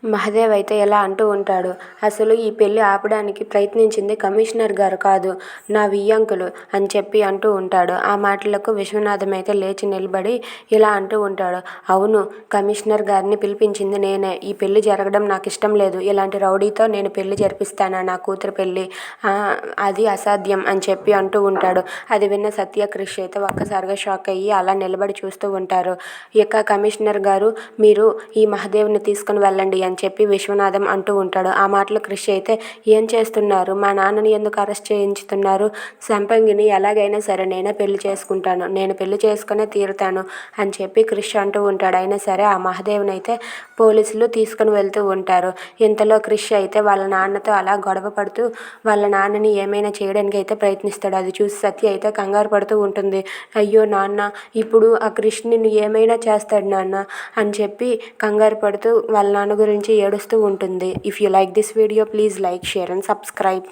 మహదేవ్ అయితే ఇలా అంటూ ఉంటాడు. అసలు ఈ పెళ్లి ఆపడానికి ప్రయత్నించింది కమిషనర్ గారు కాదు, నా వియ్యంకులు అని చెప్పి అంటూ ఉంటాడు. ఆ మాటలకు విశ్వనాథం అయితే లేచి నిలబడి ఇలా అంటూ ఉంటాడు. అవును, కమిషనర్ గారిని పిలిపించింది నేనే. ఈ పెళ్లి జరగడం నాకు ఇష్టం లేదు. ఇలాంటి రౌడీతో నేను పెళ్లి జరిపిస్తానా నా కూతురు పెళ్లి? అది అసాధ్యం అని చెప్పి అంటూ ఉంటాడు. అది విన్న సత్య క్రిష్ అయితే ఒక్కసారిగా షాక్ అయ్యి అలా నిలబడి చూస్తూ ఉంటారు. ఇక కమిషనర్ గారు, మీరు ఈ మహదేవ్ని తీసుకుని వెళ్ళండి అని చెప్పి విశ్వనాథం అంటూ ఉంటాడు. ఆ మాటలు క్రిష్ అయితే, ఏం చేస్తున్నారు? మా నాన్నని ఎందుకు అరెస్ట్ చేయించుతున్నారు? సంపంగిని ఎలాగైనా సరే నేనే పెళ్లి చేసుకుంటాను, నేను పెళ్లి చేసుకునే తీరుతాను అని చెప్పి క్రిష్ అంటూ ఉంటాడు. అయినా సరే ఆ మహదేవ్ని అయితే పోలీసులు తీసుకుని వెళ్తూ ఉంటారు. ఇంతలో క్రిష్ అయితే వాళ్ళ నాన్నతో అలా గొడవ పడుతూ వాళ్ళ నాన్నని ఏమైనా చేయడానికి అయితే ప్రయత్నిస్తాడు. అది చూసి సత్య అయితే కంగారు పడుతూ ఉంటుంది. అయ్యో నాన్న, ఇప్పుడు ఆ క్రిష్ నిన్ను ఏమైనా చేస్తాడు నాన్న అని చెప్పి కంగారు పడుతూ వాళ్ళ నాన్న గురించి ఏడుస్తూ ఉంటుంది. If you like this video, please like, share and subscribe.